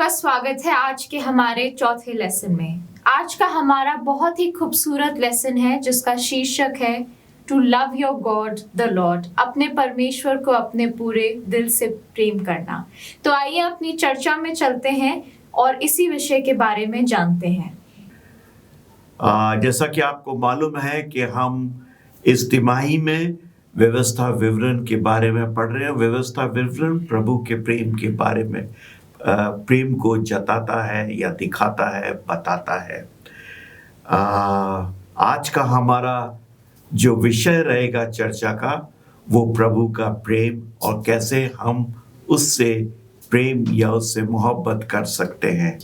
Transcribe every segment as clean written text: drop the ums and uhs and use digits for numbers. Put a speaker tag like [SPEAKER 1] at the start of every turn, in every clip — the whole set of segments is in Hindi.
[SPEAKER 1] का स्वागत है आज के हमारे चौथे लेसन में। आज का हमारा बहुत ही खूबसूरत लेसन है जिसका शीर्षक है to love your God the Lord, अपने परमेश्वर को अपने पूरे दिल से प्रेम करना। तो आइए अपनी चर्चा में चलते हैं और इसी विषय के बारे में जानते हैं।
[SPEAKER 2] जैसा कि आपको मालूम है कि हम इस तिमाही में व्यवस्था विवरण के बारे में पढ़ रहे हैं। व्यवस्था विवरण प्रभु के प्रेम के बारे में, प्रेम को जताता है या दिखाता है, बताता है। आज का हमारा जो विषय रहेगा चर्चा का, वो प्रभु का प्रेम और कैसे हम उससे प्रेम या उससे मोहब्बत कर सकते हैं।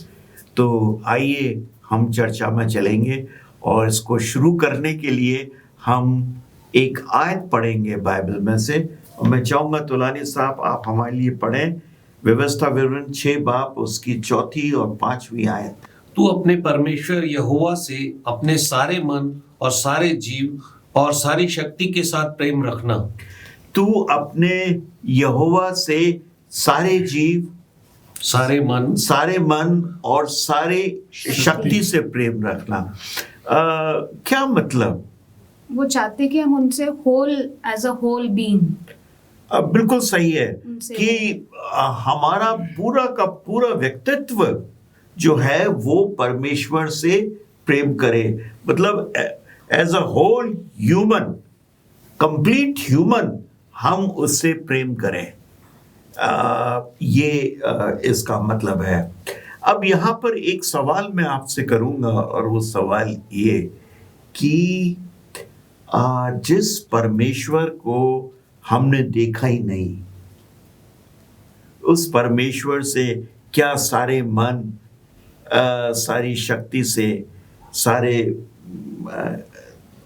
[SPEAKER 2] तो आइए हम चर्चा में चलेंगे और इसको शुरू करने के लिए हम एक आयत पढ़ेंगे बाइबल में से। और मैं चाहूँगा तुलानी साहब आप हमारे लिए पढ़ें व्यवस्था विवरण 6 बाब उसकी 4 और 5 आयत।
[SPEAKER 3] तू अपने परमेश्वर यहोवा से अपने सारे मन और सारे जीव और सारी शक्ति के साथ प्रेम रखना।
[SPEAKER 2] तू अपने यहोवा से सारे जीव,
[SPEAKER 3] सारे मन
[SPEAKER 2] और सारे शक्ति से प्रेम रखना। क्या मतलब?
[SPEAKER 1] वो चाहते कि हम उनसे whole as a whole being.
[SPEAKER 2] बिल्कुल सही है कि हमारा पूरा का पूरा व्यक्तित्व जो है वो परमेश्वर से प्रेम करे। मतलब as a whole human, complete human, हम उससे प्रेम करें। ये इसका मतलब है। अब यहाँ पर एक सवाल मैं आपसे करूँगा और वो सवाल ये कि जिस परमेश्वर को हमने देखा ही नहीं, उस परमेश्वर से क्या सारे मन, सारी शक्ति से, सारे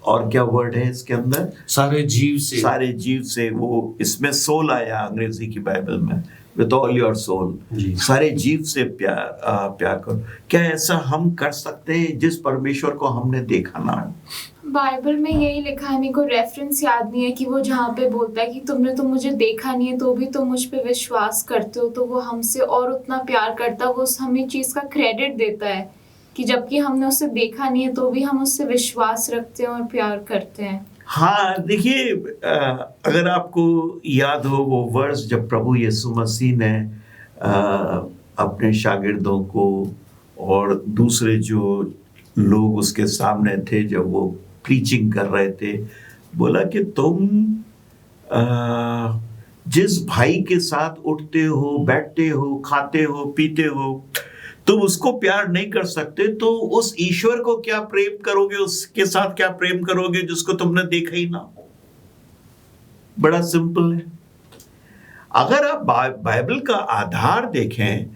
[SPEAKER 2] और क्या वर्ड है इसके अंदर, सारे जीव से, वो इसमें सोल आया अंग्रेजी की बाइबल में, विद ऑल योर सोल, सारे जीव से प्यार करो। क्या ऐसा हम कर सकते हैं जिस परमेश्वर को हमने देखा ना है?
[SPEAKER 1] बाइबल में यही लिखा है, मेरे को रेफरेंस याद नहीं है कि वो जहाँ पे बोलता है कि तुमने तो मुझे देखा नहीं है तो भी तुम मुझ पे विश्वास करते हो, तो वो हमसे और उतना प्यार करता है। वो हमें चीज़ का क्रेडिट देता है कि जबकि हमने उसे देखा नहीं है तो भी हम उससे विश्वास रखते हैं और प्यार करते हैं।
[SPEAKER 2] हाँ, देखिए, अगर आपको याद हो वो वर्ष जब प्रभु यीशु मसीह ने अपने शागिर्दों को और दूसरे जो लोग उसके सामने थे, जब वो प्रीचिंग कर रहे थे, बोला कि तुम जिस भाई के साथ उठते हो, बैठते हो, खाते हो, पीते हो, तुम उसको प्यार नहीं कर सकते तो उस ईश्वर को क्या प्रेम करोगे, उसके साथ क्या प्रेम करोगे जिसको तुमने देखा ही ना। बड़ा सिंपल है। अगर आप बाइबल का आधार देखें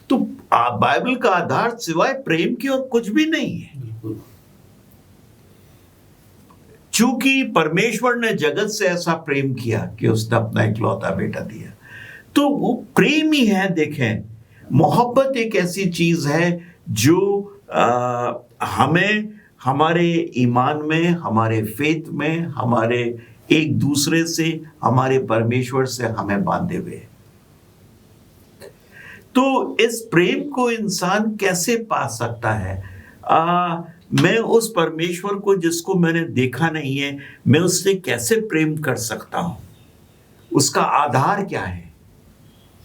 [SPEAKER 2] तो बाइबल का आधार सिवाय प्रेम की और कुछ भी नहीं है। चूंकि परमेश्वर ने जगत से ऐसा प्रेम किया कि उसने अपना इकलौता बेटा दिया, तो वो प्रेम ही है। देखें, मोहब्बत एक ऐसी चीज है जो हमें हमारे ईमान में, हमारे फेथ में, हमारे एक दूसरे से, हमारे परमेश्वर से हमें बांधे हुए। तो इस प्रेम को इंसान कैसे पा सकता है? मैं उस परमेश्वर को जिसको मैंने देखा नहीं है, मैं उससे कैसे प्रेम कर सकता हूं? उसका आधार क्या है?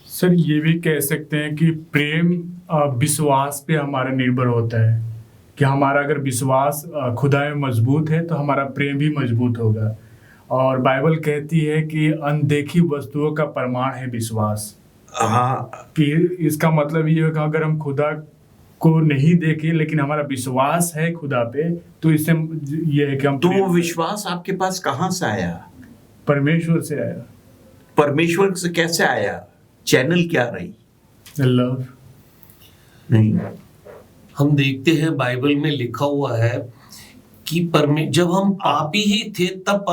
[SPEAKER 4] सर, ये भी कह सकते हैं कि प्रेम विश्वास पे हमारा निर्भर होता है कि हमारा अगर विश्वास खुदा में मजबूत है तो हमारा प्रेम भी मजबूत होगा। और बाइबल कहती है कि अनदेखी वस्तुओं का प्रमाण है विश्वास।
[SPEAKER 2] हाँ,
[SPEAKER 4] कि इसका मतलब ये है कि अगर हम खुदा को नहीं देखें लेकिन हमारा विश्वास है खुदा पे, तो इससे ये है कि हम।
[SPEAKER 2] तो वो विश्वास आपके पास कहाँ से आया?
[SPEAKER 4] परमेश्वर से आया।
[SPEAKER 2] परमेश्वर से कैसे आया? चैनल क्या रही?
[SPEAKER 4] लव
[SPEAKER 2] नहीं।
[SPEAKER 3] हम देखते हैं बाइबल में लिखा हुआ है कि जब हम पापी ही थे तब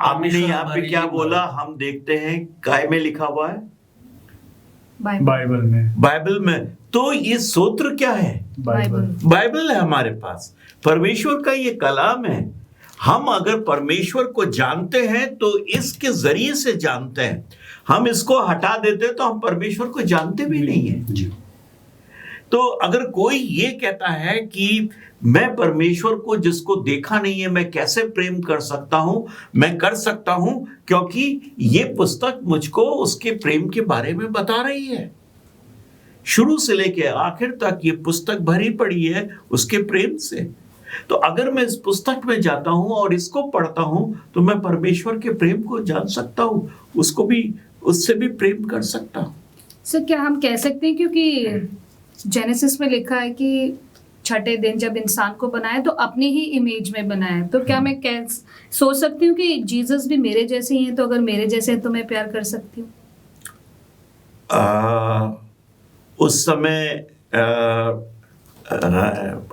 [SPEAKER 2] आपने यहाँ पे क्या बोला? हम देखते हैं, काय में लिखा हुआ है? बाइबल में। तो ये सूत्र क्या है? बाइबल है हमारे पास। परमेश्वर का ये कलाम है। हम अगर परमेश्वर को जानते हैं तो इसके जरिए से जानते हैं। हम इसको हटा देते तो हम परमेश्वर को जानते भी नहीं है। तो अगर कोई ये कहता है कि मैं परमेश्वर को जिसको देखा नहीं है मैं कैसे प्रेम कर सकता हूं, मैं कर सकता हूं क्योंकि ये पुस्तक मुझको उसके प्रेम के बारे में बता रही है। शुरू से लेके आखिर तक ये पुस्तक भरी पड़ी है उसके प्रेम से। तो अगर मैं इस पुस्तक में जाता हूं और इसको पढ़ता हूं तो मैं परमेश्वर के प्रेम को जान सकता हूं, उसको भी, उससे भी प्रेम कर सकता हूं।
[SPEAKER 5] सर क्या हम कह सकते हैं, क्योंकि जेनेसिस में लिखा है कि छठे दिन जब इंसान को बनाया तो अपनी ही इमेज में बनाया, तो क्या मैं सोच सकती हूँ कि जीसस भी मेरे जैसे ही हैं, तो अगर मेरे जैसे हैं तो मैं प्यार कर सकती हूँ?
[SPEAKER 2] उस समय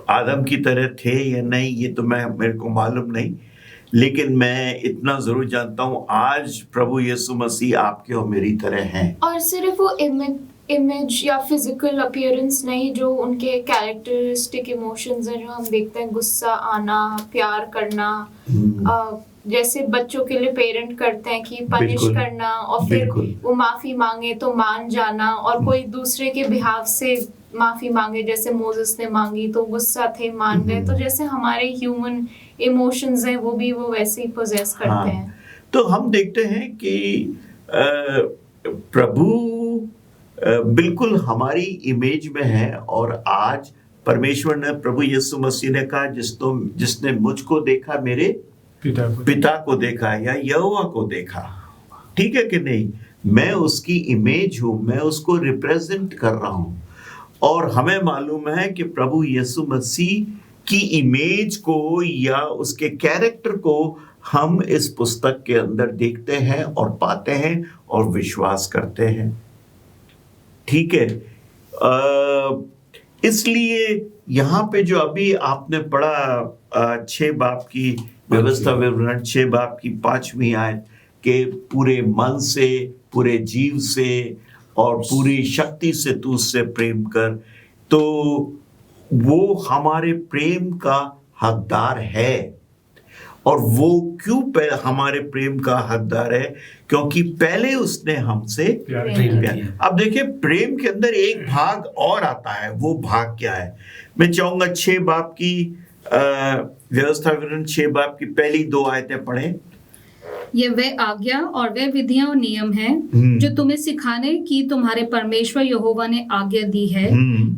[SPEAKER 2] आदम की तरह थे या नहीं ये तो मेरे को मालूम नहीं, लेकिन मैं इतना जरूर जानता हूँ आज प्रभु यीशु मसीह आपके और मेरी तरह हैं।
[SPEAKER 1] और सिर्फ वो इमेज या फिजिकल अपीयरेंस नहीं, जो उनके कैरेक्टरिस्टिक इमोशंस हैं जो हम देखते हैं, गुस्सा आना, प्यार करना, जैसे बच्चों के लिए पेरेंट करते हैं कि पनिश करना और फिर वो माफी मांगे तो मान जाना, और कोई दूसरे के बिहाफ से माफी मांगे जैसे मोसेस ने मांगी तो गुस्सा थे मान गए। तो जैसे हमारे ह्यूमन इमोशंस हैं वो भी वो वैसे ही पोजेस करते हैं।
[SPEAKER 2] तो हम देखते हैं कि प्रभु बिल्कुल हमारी इमेज में है, और आज परमेश्वर ने, प्रभु यीशु मसीह ने कहा जिसने मुझको देखा मेरे पिता को देखा या यहोवा को देखा। ठीक है कि नहीं? मैं उसकी इमेज हूं, मैं उसको रिप्रेजेंट कर रहा हूं, और हमें मालूम है कि प्रभु यीशु मसीह की इमेज को या उसके कैरेक्टर को हम इस पुस्तक के अंदर देखते हैं और पाते हैं और विश्वास करते हैं। ठीक है, इसलिए यहाँ पे जो अभी आपने पढ़ा 6 बाब की व्यवस्था विवरण 6 बाब की 5वीं आयत के पूरे मन से, पूरे जीव से और पूरी शक्ति से तू उससे प्रेम कर, तो वो हमारे प्रेम का हकदार है। और वो क्यों हमारे प्रेम का हकदार है? क्योंकि पहले उसने हमसे प्रेम किया। अब देखिए प्रेम के अंदर एक भाग और आता है, वो भाग क्या है? मैं चाहूंगा 6 बाब की व्यवस्था विवरण 6 बाब की पहली 2 आयतें पढ़ें।
[SPEAKER 5] ये वह आज्ञा और वह विधियां और नियम हैं जो तुम्हें सिखाने की तुम्हारे परमेश्वर यहोवा ने आज्ञा दी है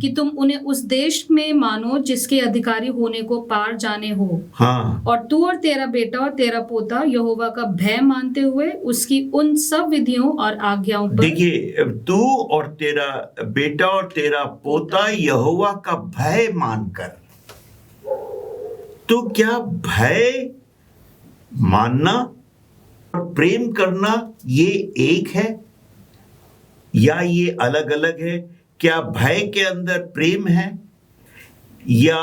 [SPEAKER 5] कि तुम उन्हें उस देश में मानो जिसके अधिकारी होने को पार जाने हो।
[SPEAKER 2] हाँ।
[SPEAKER 5] और तू और तेरा बेटा और तेरा पोता यहोवा का भय मानते हुए उसकी उन सब विधियों और आज्ञाओं पर।
[SPEAKER 2] देखिए, तू और तेरा बेटा और तेरा पोता यहोवा का भय मानकर। तो क्या भय मानना और प्रेम करना ये एक है या ये अलग अलग है? क्या भय के अंदर प्रेम है या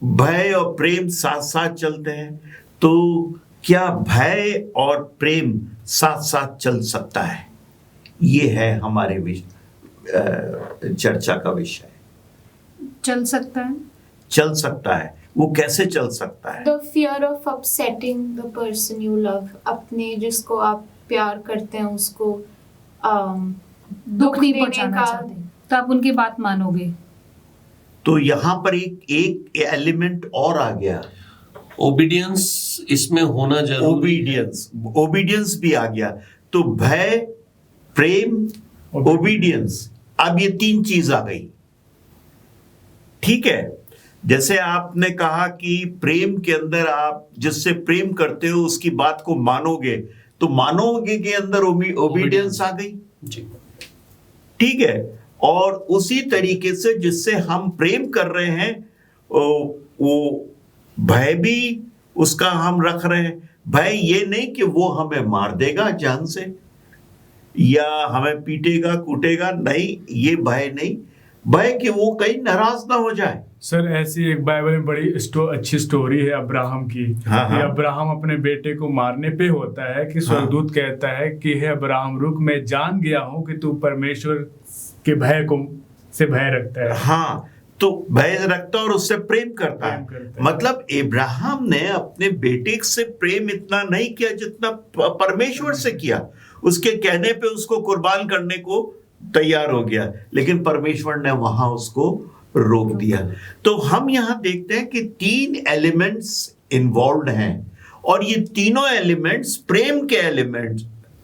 [SPEAKER 2] भय और प्रेम साथ साथ चलते हैं? तो क्या भय और प्रेम साथ साथ चल सकता है? ये है हमारे चर्चा का विषय।
[SPEAKER 5] चल सकता है,
[SPEAKER 2] चल सकता है। वो कैसे चल सकता है?
[SPEAKER 1] The fear of upsetting the person you love, अपने जिसको आप प्यार करते हैं उसको
[SPEAKER 5] दुख नहीं पहुंचाना चाहते, तो आप उनकी बात मानोगे।
[SPEAKER 2] तो यहाँ पर एक एलिमेंट और आ गया,
[SPEAKER 3] ओबीडियंस इसमें होना जरूरी।
[SPEAKER 2] ओबीडियंस भी आ गया। तो भय, प्रेम, ओबीडियंस, अब ये 3 चीज आ गई। ठीक है, जैसे आपने कहा कि प्रेम के अंदर आप जिससे प्रेम करते हो उसकी बात को मानोगे, तो मानोगे के अंदर ओबीडियंस आ गई। ठीक है, और उसी तरीके से जिससे हम प्रेम कर रहे हैं वो भय भी उसका हम रख रहे हैं। भय ये नहीं कि वो हमें मार देगा जान से या हमें पीटेगा कूटेगा, नहीं, ये भय नहीं। भय कि वो कहीं नाराज ना हो जाए।
[SPEAKER 4] सर ऐसी एक बाइबल में बड़ी अच्छी स्टोरी है अब्राहम की।
[SPEAKER 2] हाँ।
[SPEAKER 4] अब्राहम अपने बेटे को मारने पे होता है कि स्वर्गदूत कहता है कि हे अब्राहम रुक, मैं जान गया हूं कि तू परमेश्वर के भय से भय रखता है।
[SPEAKER 2] हाँ, तो भय रखता और उससे प्रेम करता है। मतलब इब्राहिम ने अपने बेटे से प्रेम इतना नहीं किया जितना परमेश्वर से किया। उसके कहने पे उसको कुर्बान करने को तैयार हो गया, लेकिन परमेश्वर ने वहां उसको रोक दिया। तो हम यहां देखते हैं कि 3 एलिमेंट्स इन्वॉल्व हैं, और ये तीनों एलिमेंट्स प्रेम के एलिमेंट्स,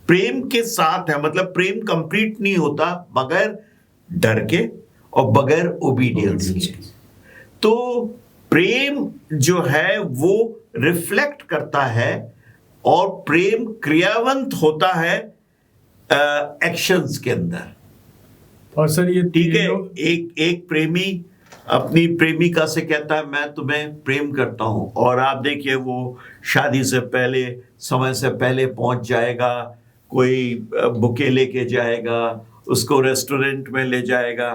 [SPEAKER 2] प्रेम के साथ है। मतलब प्रेम कंप्लीट नहीं होता बगैर डर के और बगैर ओबीडियंस के। तो प्रेम जो है वो रिफ्लेक्ट करता है, और प्रेम क्रियावंत होता है एक्शंस के अंदर।
[SPEAKER 4] और सर ये
[SPEAKER 2] ठीक है,
[SPEAKER 4] तीनों
[SPEAKER 2] एक प्रेमी अपनी प्रेमिका से कहता है मैं तुम्हें प्रेम करता हूं, और आप देखिए वो शादी से पहले, समय से पहले पहुंच जाएगा, कोई बुके लेके जाएगा, उसको रेस्टोरेंट में ले जाएगा।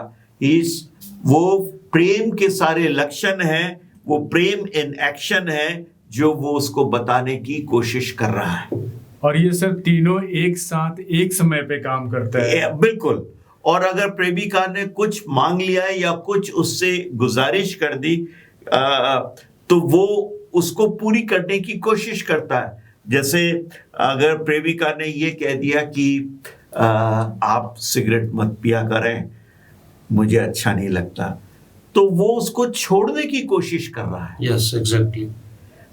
[SPEAKER 2] वो प्रेम के सारे लक्षण हैं, वो प्रेम इन एक्शन है जो वो उसको बताने की कोशिश कर रहा है।
[SPEAKER 4] और ये सर तीनों एक साथ एक समय पे काम करता है।
[SPEAKER 2] बिल्कुल। और अगर प्रेमिका ने कुछ मांग लिया है या कुछ उससे गुजारिश कर दी, तो वो उसको पूरी करने की कोशिश करता है। जैसे अगर प्रेमिका ने ये कह दिया कि आप सिगरेट मत पिया करें, मुझे अच्छा नहीं लगता, तो वो उसको छोड़ने की कोशिश कर रहा है।
[SPEAKER 3] Yes, exactly.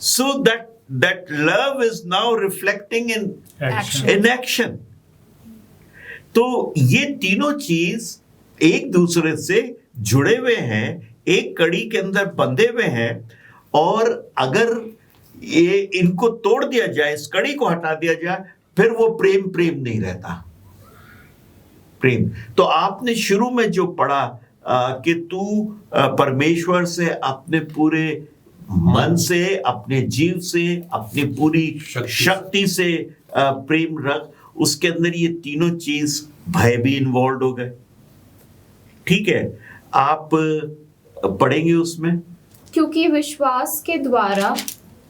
[SPEAKER 2] So that love is now reflecting in action. तो ये तीनों चीज एक दूसरे से जुड़े हुए हैं, एक कड़ी के अंदर बंधे हुए हैं, और अगर ये इनको तोड़ दिया जाए, इस कड़ी को हटा दिया जाए, फिर वो प्रेम नहीं रहता। प्रेम तो आपने शुरू में जो पढ़ा कि तू परमेश्वर से अपने पूरे मन से, अपने जीव से, अपनी पूरी शक्ति से प्रेम रख, उसके अंदर ये तीनों चीज, भय भी इन्वॉल्व हो गए। ठीक है, आप पढ़ेंगे उसमें।
[SPEAKER 1] क्योंकि विश्वास के द्वारा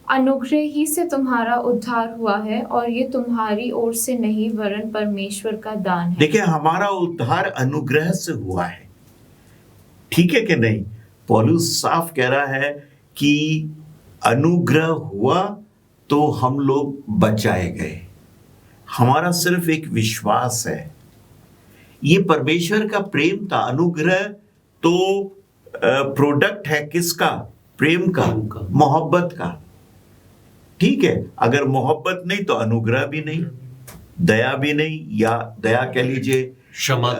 [SPEAKER 1] अनुग्रह ही से तुम्हारा उद्धार हुआ है, और ये तुम्हारी ओर से नहीं वरन परमेश्वर का दान है।
[SPEAKER 2] देखिए, हमारा उद्धार अनुग्रह से हुआ है। ठीक है कि नहीं? पौलुस साफ कह रहा है कि अनुग्रह हुआ तो हम लोग बचाए गए। हमारा सिर्फ एक विश्वास है। ये परमेश्वर का प्रेम था। अनुग्रह तो प्रोडक्ट है किसका? प्रेम का, मोहब्बत का। ठीक है, अगर मोहब्बत नहीं तो अनुग्रह भी नहीं, दया भी नहीं, या दया कह लीजिए,
[SPEAKER 3] क्षमा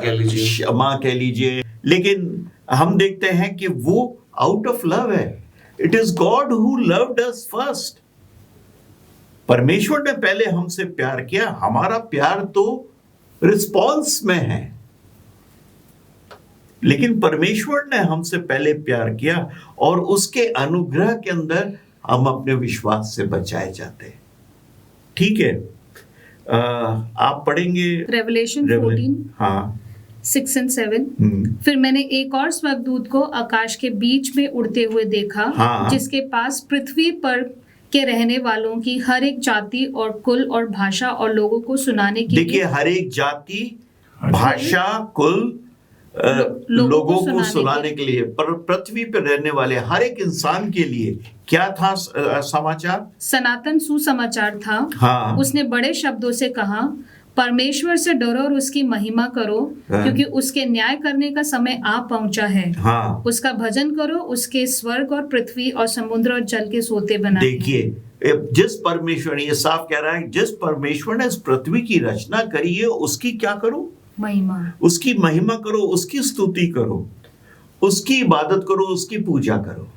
[SPEAKER 3] कह लीजिए।
[SPEAKER 2] लेकिन हम देखते हैं कि वो आउट ऑफ लव है। It is God who loved us first. परमेश्वर ने पहले हमसे प्यार किया। हमारा प्यार तो रिस्पॉन्स में है, लेकिन परमेश्वर ने हमसे पहले प्यार किया, और उसके अनुग्रह के अंदर हम अपने विश्वास से बचाए जाते हैं। ठीक है, आप पढ़ेंगे
[SPEAKER 5] रेवलेशन 14,
[SPEAKER 2] हाँ,
[SPEAKER 5] 6 और 7। फिर मैंने एक और स्वर्गदूत को आकाश के बीच में उड़ते हुए देखा,
[SPEAKER 2] हाँ।
[SPEAKER 5] जिसके पास पृथ्वी पर के रहने वालों की हर एक जाति और कुल और भाषा और लोगों को सुनाने के लिए।
[SPEAKER 2] देखिए, हर एक जाति, भाषा, कुल, लोगों को सुनाने के लिए, पर पृथ्वी पर रहने वाले हर एक इंसान के लिए क्या था समाचार?
[SPEAKER 5] सनातन सुसमाचार था।
[SPEAKER 2] हाँ।
[SPEAKER 5] उसने बड़े शब्दों से कहा, परमेश्वर से डरो और उसकी महिमा करो,
[SPEAKER 2] हाँ।
[SPEAKER 5] क्योंकि उसके न्याय करने का समय आ पहुंचा है।
[SPEAKER 2] हाँ।
[SPEAKER 5] उसका भजन करो, उसके स्वर्ग और पृथ्वी और समुद्र और जल के सोते बनाए।
[SPEAKER 2] देखिए, जिस परमेश्वर ने, ये साफ कह रहा है, जिस परमेश्वर ने इस पृथ्वी की रचना करी है, उसकी क्या करो?
[SPEAKER 5] महिमा।
[SPEAKER 2] उसकी महिमा करो, उसकी स्तुति करो, उसकी इबादत करो, उसकी पूजा करो।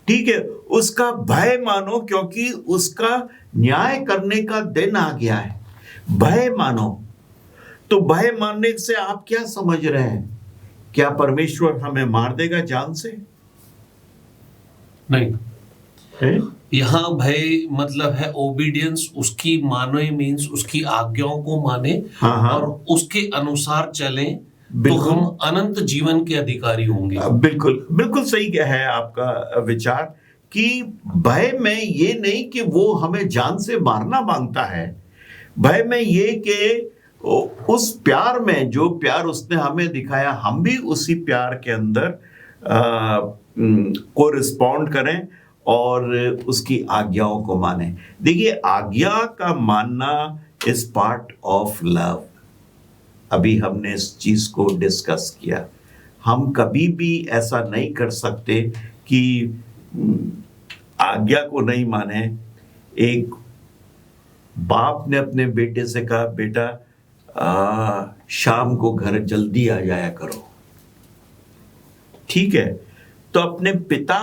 [SPEAKER 2] ठीक है, उसका भय मानो, क्योंकि उसका न्याय करने का दिन आ गया है। भय मानो। तो भय मानने से आप क्या समझ रहे हैं? क्या परमेश्वर हमें मार देगा जान से?
[SPEAKER 3] नहीं
[SPEAKER 2] है?
[SPEAKER 3] यहाँ भय मतलब है ओबीडियंस, उसकी माने मीन्स उसकी आज्ञाओं को माने,
[SPEAKER 2] हाँ।
[SPEAKER 3] और उसके अनुसार चलें, तो
[SPEAKER 2] बिल्कुल।
[SPEAKER 3] हम अनंत जीवन के अधिकारी होंगे।
[SPEAKER 2] बिल्कुल बिल्कुल सही है आपका विचार, कि भय में ये नहीं कि वो हमें जान से मारना मांगता है। भय में ये कि उस प्यार में, जो प्यार उसने हमें दिखाया, हम भी उसी प्यार के अंदर को रिस्पॉन्ड करें और उसकी आज्ञाओं को माने। देखिए, आज्ञा का मानना इज पार्ट ऑफ लव। अभी हमने इस चीज को डिस्कस किया। हम कभी भी ऐसा नहीं कर सकते कि आज्ञा को नहीं माने। एक बाप ने अपने बेटे से कहा, बेटा शाम को घर जल्दी आ जाया करो। ठीक है, तो अपने पिता,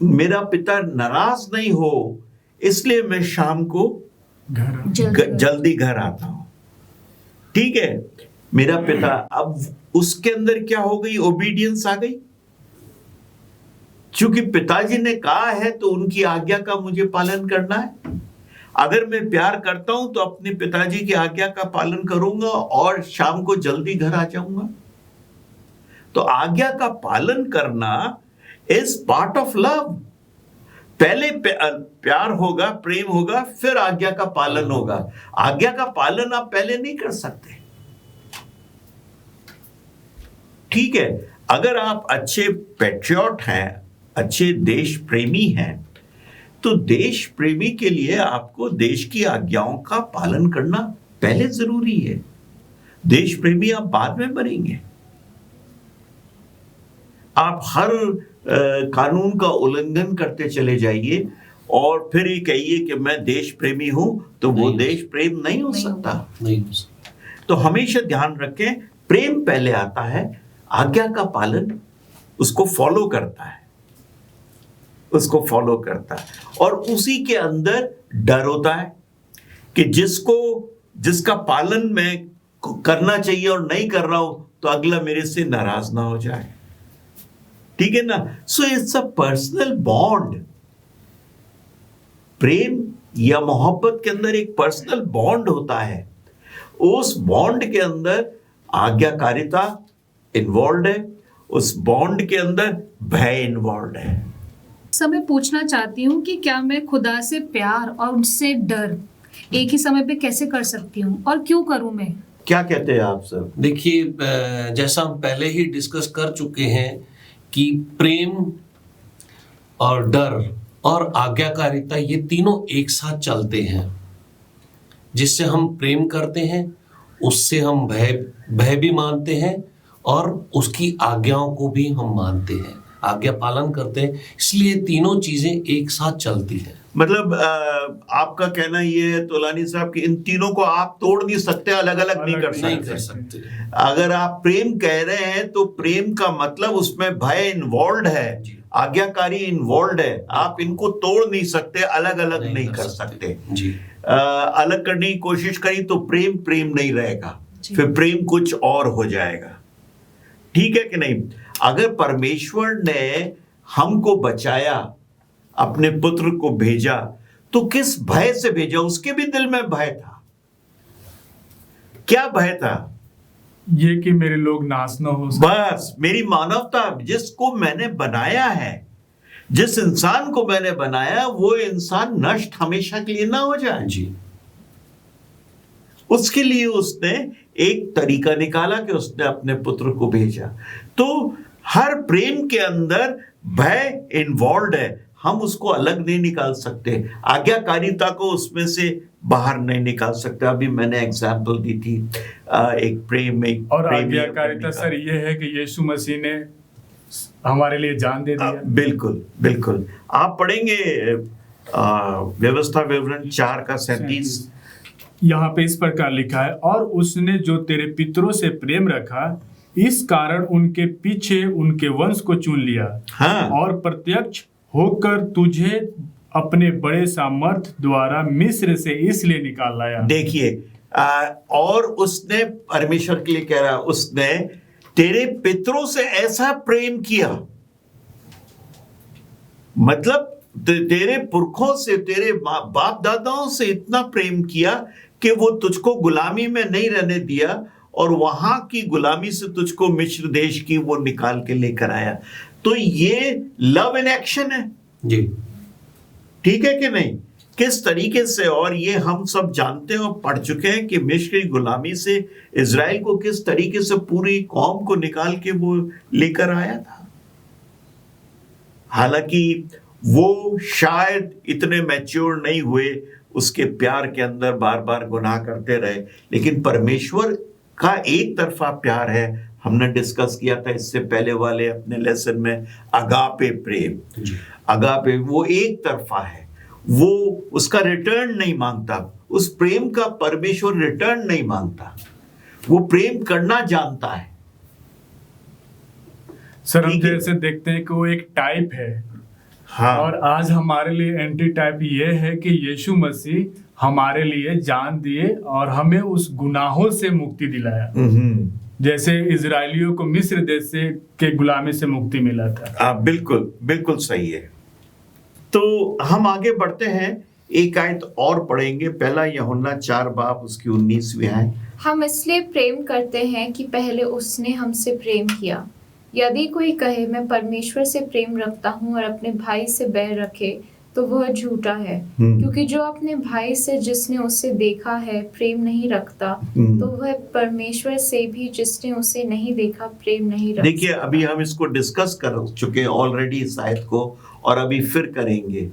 [SPEAKER 2] मेरा पिता नाराज नहीं हो इसलिए मैं शाम को जल्दी घर आता हूं। ठीक है, मेरा पिता, अब उसके अंदर क्या हो गई? ओबीडियंस आ गई। क्योंकि पिताजी ने कहा है तो उनकी आज्ञा का मुझे पालन करना है। अगर मैं प्यार करता हूं तो अपने पिताजी की आज्ञा का पालन करूंगा और शाम को जल्दी घर आ जाऊंगा। तो आज्ञा का पालन करना इज पार्ट ऑफ लव। पहले प्यार होगा, प्रेम होगा, फिर आज्ञा का पालन होगा। आज्ञा का पालन आप पहले नहीं कर सकते। ठीक है, अगर आप अच्छे पैट्रियट हैं, अच्छे देश प्रेमी हैं, तो देश प्रेमी के लिए आपको देश की आज्ञाओं का पालन करना पहले जरूरी है। देश प्रेमी आप बाद में बनेंगे। आप हर कानून का उल्लंघन करते चले जाइए और फिर ये कहिए कि मैं देश प्रेमी हूं, तो वो देश प्रेम नहीं हो सकता। तो हमेशा ध्यान रखें, प्रेम पहले आता है, आज्ञा का पालन उसको फॉलो करता है, उसको फॉलो करता है। और उसी के अंदर डर होता है कि जिसका पालन मैं करना चाहिए और नहीं कर रहा हूं तो अगला मेरे से नाराज ना हो जाए। ठीक है ना? So it's a personal bond. प्रेम या मोहब्बत के अंदर एक पर्सनल बॉन्ड होता है। उस बॉन्ड के अंदर आज्ञाकारिता इन्वॉल्व है, उस बॉन्ड के अंदर भय इन्वॉल्व है।
[SPEAKER 5] सर, मैं पूछना चाहती हूँ कि क्या मैं खुदा से प्यार और उससे डर एक ही समय पे कैसे कर सकती हूँ और क्यों करूँ मैं?
[SPEAKER 2] क्या कहते हैं आप सर?
[SPEAKER 3] देखिए, जैसा हम पहले ही डिस्कस कर चुके हैं कि प्रेम और डर और आज्ञाकारिता ये तीनों एक साथ चलते हैं। जिससे हम प्रेम करते हैं उससे हम भय भी मानते हैं और उसकी आज्ञाओं को भी हम मानते हैं, आज्ञा पालन करते हैं। इसलिए तीनों चीजें एक साथ चलती हैं।
[SPEAKER 2] मतलब आपका कहना ये है तोलानी साहब कि इन तीनों को आप तोड़ नहीं सकते, अलग अलग नहीं कर सकते। अगर आप प्रेम कह रहे हैं तो प्रेम का मतलब उसमें भय इन्वॉल्व है, आज्ञाकारी इन्वॉल्व है। आप इनको तोड़ नहीं सकते, अलग अलग नहीं कर सकते। अलग करने की कोशिश करी तो प्रेम नहीं रहेगा, फिर प्रेम कुछ और हो जाएगा। ठीक है कि नहीं? अगर परमेश्वर ने हमको बचाया, अपने पुत्र को भेजा, तो किस भय से भेजा? उसके भी दिल में भय था। क्या भय था?
[SPEAKER 4] ये कि मेरे लोग नाश न हो।
[SPEAKER 2] बस मेरी मानवता, जिसको मैंने बनाया है, जिस इंसान को मैंने बनाया, वो इंसान नष्ट हमेशा के लिए ना हो जाए जी। उसके लिए उसने एक तरीका निकाला कि उसने अपने पुत्र को भेजा। तो हर प्रेम के अंदर भय इन्वॉल्व है, हम उसको अलग नहीं निकाल सकते, आज्ञाकारिता को उसमें से बाहर नहीं निकाल सकते। अभी मैंने एग्जाम्पल दी थी एक प्रेम, एक
[SPEAKER 4] और आज्ञाकारिता सर ये है कि यीशु मसीह ने हमारे लिए जान दे दिया।
[SPEAKER 2] बिल्कुल बिल्कुल। आप पढ़ेंगे व्यवस्था विवरण 4:37।
[SPEAKER 4] यहाँ पे इस प्रकार लिखा है, और उसने जो तेरे पितरों से प्रेम रखा, इस कारण उनके पीछे उनके वंश को चुन लिया।
[SPEAKER 2] हाँ।
[SPEAKER 4] और प्रत्यक्ष होकर तुझे अपने बड़े सामर्थ द्वारा मिस्र से इसलिए निकाल लाया।
[SPEAKER 2] देखिए, और उसने, परमेश्वर के लिए कह रहा, उसने तेरे पितरों से ऐसा प्रेम किया, मतलब तेरे पुरखों से, तेरे बाप दादाओं से इतना प्रेम किया कि वो तुझको गुलामी में नहीं रहने दिया और वहां की गुलामी से तुझको मिस्र देश की वो निकाल के लेकर आया। तो ये लव इन एक्शन है
[SPEAKER 3] जी।
[SPEAKER 2] ठीक है कि नहीं? किस तरीके से, और ये हम सब जानते हैं और पढ़ चुके हैं कि मिस्र की गुलामी से इजराइल को किस तरीके से पूरी कौम को निकाल के वो लेकर आया था। हालांकि वो शायद इतने मैच्योर नहीं हुए, उसके प्यार के अंदर बार बार गुनाह करते रहे। लेकिन परमेश्वर का एक तरफा प्यार है, हमने डिस्कस किया था इससे पहले वाले अपने लेसन में, अगापे प्रेम। अगापे वो एक तरफा है, वो उसका रिटर्न नहीं मांगता, उस प्रेम का परमेश्वर रिटर्न नहीं मांगता, वो प्रेम करना जानता है।
[SPEAKER 4] सर हम
[SPEAKER 2] ठीक है।
[SPEAKER 4] जैसे देखते हैं कि वो एक टाइप है,
[SPEAKER 2] हाँ,
[SPEAKER 4] और आज हमारे लिए एंटी टाइप ये है कि यीशु मसीह हमारे लिए जान दिए और हमें उस गुनाहों से मुक्ति दिलाया, जैसे इजरायलियों को मिस्र देश से के गुलामी से मुक्ति मिला था।
[SPEAKER 2] बिल्कुल बिल्कुल सही है। तो हम आगे बढ़ते हैं, एक आयत और पढ़ेंगे, पहला यूहन्ना 4 बाब उसकी 19वीं आयत।
[SPEAKER 1] हम इसलिए प्रेम करते हैं कि पहले उसने हमसे प्रेम किया। यदि कोई कहे मैं परमेश्वर से प्रेम रखता हूँ और अपने भाई से बैर रखे तो वह झूठा है, क्योंकि जो अपने भाई से जिसने उसे देखा है प्रेम नहीं रखता, तो वह परमेश्वर से भी जिसने उसे नहीं देखा प्रेम नहीं रखता।
[SPEAKER 2] देखिए, अभी हम इसको डिस्कस कर चुके हैं ऑलरेडी इस आयत को, और अभी फिर करेंगे।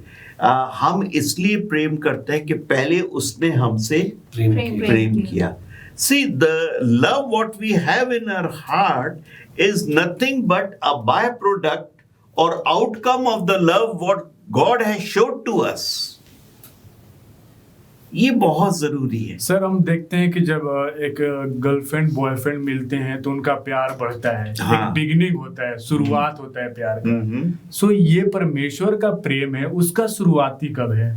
[SPEAKER 2] हम इसलिए प्रेम करते हैं कि पहले उसने हमसे प्रेम किया। See, the love what we have in our heart is nothing but a byproduct or outcome of the love what God has showed to us. ये बहुत जरूरी है।
[SPEAKER 4] सर हम देखते हैं कि जब एक गर्लफ्रेंड बॉयफ्रेंड मिलते हैं तो उनका प्यार बढ़ता है,
[SPEAKER 2] हाँ।
[SPEAKER 4] एक बिगिनिंग होता है, शुरुआत होता है प्यार का। सो ये परमेश्वर का प्रेम है, उसका शुरुआती कब है?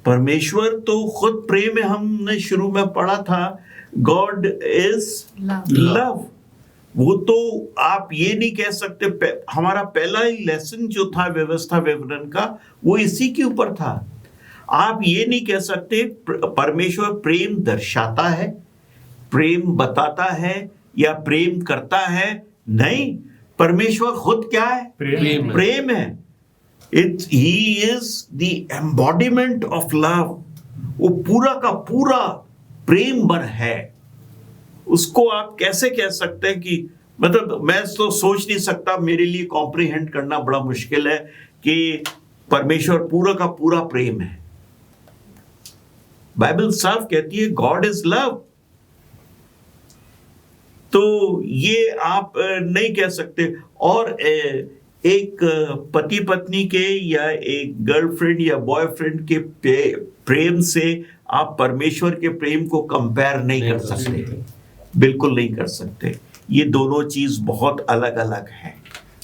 [SPEAKER 2] परमेश्वर तो खुद प्रेम है, हमने शुरू में पढ़ा था, गॉड इज लव। वो तो आप ये नहीं कह सकते, हमारा पहला ही लेसन जो था व्यवस्था विवरण का वो इसी के ऊपर था। आप ये नहीं कह सकते परमेश्वर प्रेम दर्शाता है, प्रेम बताता है या प्रेम करता है। नहीं, परमेश्वर खुद क्या है? प्रेम है। He is the embodiment of love. वो पूरा का पूरा प्रेम बर है। उसको आप कैसे कह सकते हैं कि, मतलब मैं तो सोच नहीं सकता, मेरे लिए कॉम्प्रिहेंड करना बड़ा मुश्किल है कि परमेश्वर पूरा का पूरा प्रेम है। बाइबल साफ कहती है गॉड इज लव। तो ये आप नहीं कह सकते। और एक पति पत्नी के या एक गर्लफ्रेंड या बॉयफ्रेंड के प्रेम से आप परमेश्वर के प्रेम को कंपेयर नहीं कर सकते, बिल्कुल नहीं कर सकते। ये दोनों चीज बहुत अलग अलग है।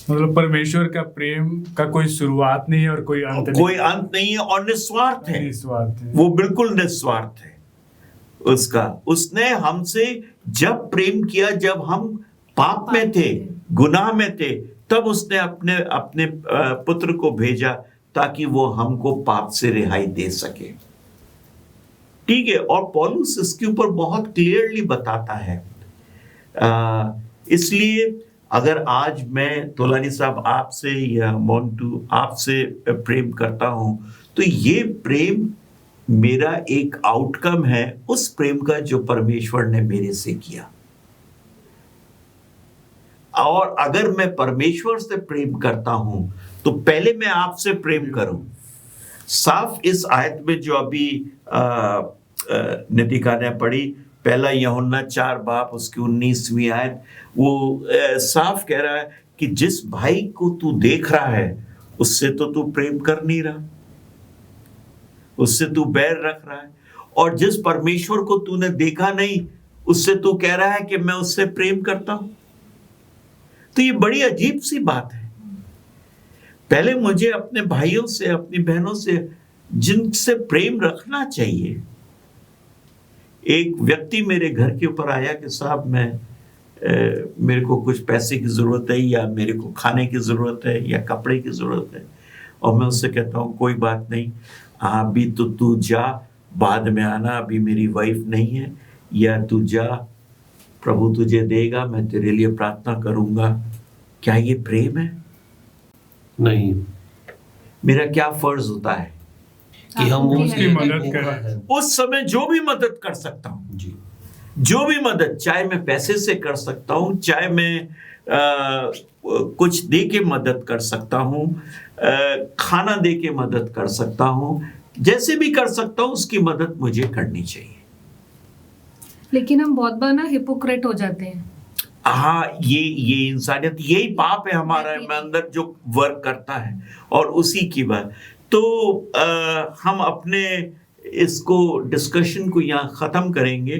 [SPEAKER 4] मतलब परमेश्वर का प्रेम का कोई शुरुआत नहीं है और कोई अंत
[SPEAKER 2] नहीं है, और निस्वार्थ है। वो बिल्कुल निस्वार्थ है उसका। उसने हमसे जब प्रेम किया, जब हम पाप में थे, गुनाह में थे, तब उसने अपने पुत्र को भेजा ताकि वो हमको पाप से रिहाई दे सके। ठीक है। और पौलुस इसके ऊपर बहुत क्लियरली बताता है। इसलिए अगर आज मैं तोलानी साहब आपसे या मोन्टू आपसे प्रेम करता हूं, तो ये प्रेम मेरा एक आउटकम है उस प्रेम का जो परमेश्वर ने मेरे से किया। और अगर मैं परमेश्वर से प्रेम करता हूं तो पहले मैं आपसे प्रेम करूं। साफ इस आयत में जो अभी नितिका ने पढ़ी, पहला यूहन्ना 4 बाब उसकी 19वीं आयत, वो साफ कह रहा है कि जिस भाई को तू देख रहा है उससे तो तू प्रेम कर नहीं रहा, उससे तू बैर रख रहा है। और जिस परमेश्वर को तूने देखा नहीं उससे तू कह रहा है कि मैं उससे प्रेम करता हूं। तो ये बड़ी अजीब सी बात है। पहले मुझे अपने भाइयों से, अपनी बहनों से, जिनसे प्रेम रखना चाहिए। एक व्यक्ति मेरे घर के ऊपर आया कि साहब मेरे को कुछ पैसे की जरूरत है, या मेरे को खाने की जरूरत है, या कपड़े की जरूरत है। और मैं उससे कहता हूँ कोई बात नहीं, अभी तो तू जा, बाद में आना, अभी मेरी वाइफ नहीं है, या तू जा, प्रभु तुझे देगा, मैं तेरे लिए प्रार्थना करूंगा। क्या ये प्रेम है?
[SPEAKER 3] नहीं।
[SPEAKER 2] मेरा क्या फर्ज होता है
[SPEAKER 3] कि हम
[SPEAKER 4] उसकी मदद करें।
[SPEAKER 2] उस समय जो भी मदद कर सकता हूं
[SPEAKER 3] जी,
[SPEAKER 2] जो भी मदद, चाहे मैं पैसे से कर सकता हूं, चाहे मैं कुछ दे के मदद कर सकता हूं, खाना दे के मदद कर सकता हूं, जैसे भी कर सकता हूं उसकी मदद मुझे करनी चाहिए।
[SPEAKER 5] लेकिन हम बहुत बार ना हिपोक्रेट हो जाते हैं।
[SPEAKER 2] हाँ, ये इंसानियत, यही पाप है हमारे अंदर जो वर्क करता है, और उसी की बात। तो हम अपने इसको डिस्कशन को यहाँ खत्म करेंगे,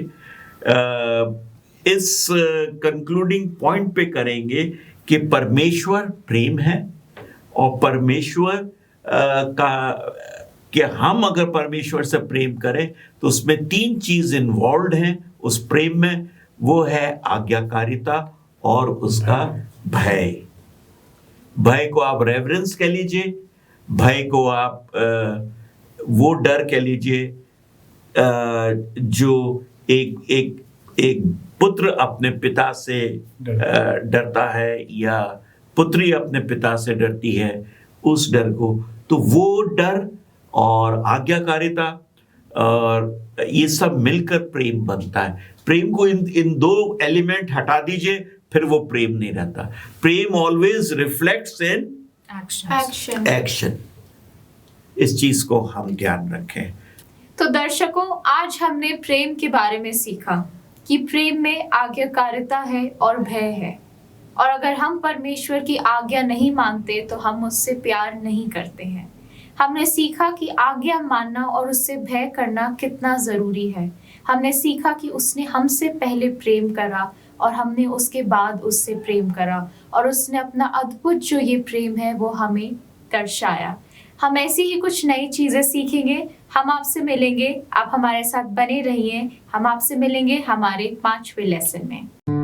[SPEAKER 2] इस कंक्लूडिंग पॉइंट पे करेंगे कि परमेश्वर प्रेम है, और परमेश्वर कि हम अगर परमेश्वर से प्रेम करें तो उसमें 3 चीज इन्वॉल्व हैं उस प्रेम में। वो है आज्ञाकारिता और उसका भय। भय को आप रेवरेंस कह लीजिए, भय को आप वो डर कह लीजिए जो एक पुत्र अपने पिता से डरता है, या पुत्री अपने पिता से डरती है, उस डर को। तो वो डर और आज्ञाकारिता और ये सब मिलकर प्रेम बनता है। प्रेम को इन 2 एलिमेंट हटा दीजिए, फिर वो प्रेम नहीं रहता। प्रेम ऑलवेज रिफ्लेक्ट्स इन एक्शन। इस चीज को हम ध्यान रखें।
[SPEAKER 1] तो दर्शकों, आज हमने प्रेम के बारे में सीखा कि प्रेम में आज्ञाकारिता है और भय है, और अगर हम परमेश्वर की आज्ञा नहीं मानते तो हम उससे प्यार नहीं करते हैं। हमने सीखा कि आज्ञा मानना और उससे भय करना कितना जरूरी है। हमने सीखा कि उसने हमसे पहले प्रेम करा और हमने उसके बाद उससे प्रेम करा, और उसने अपना अद्भुत जो ये प्रेम है वो हमें दर्शाया। हम ऐसी ही कुछ नई चीजें सीखेंगे। हम आपसे मिलेंगे, आप हमारे साथ बने रहिए। हम आपसे मिलेंगे हमारे 5वें लेसन में।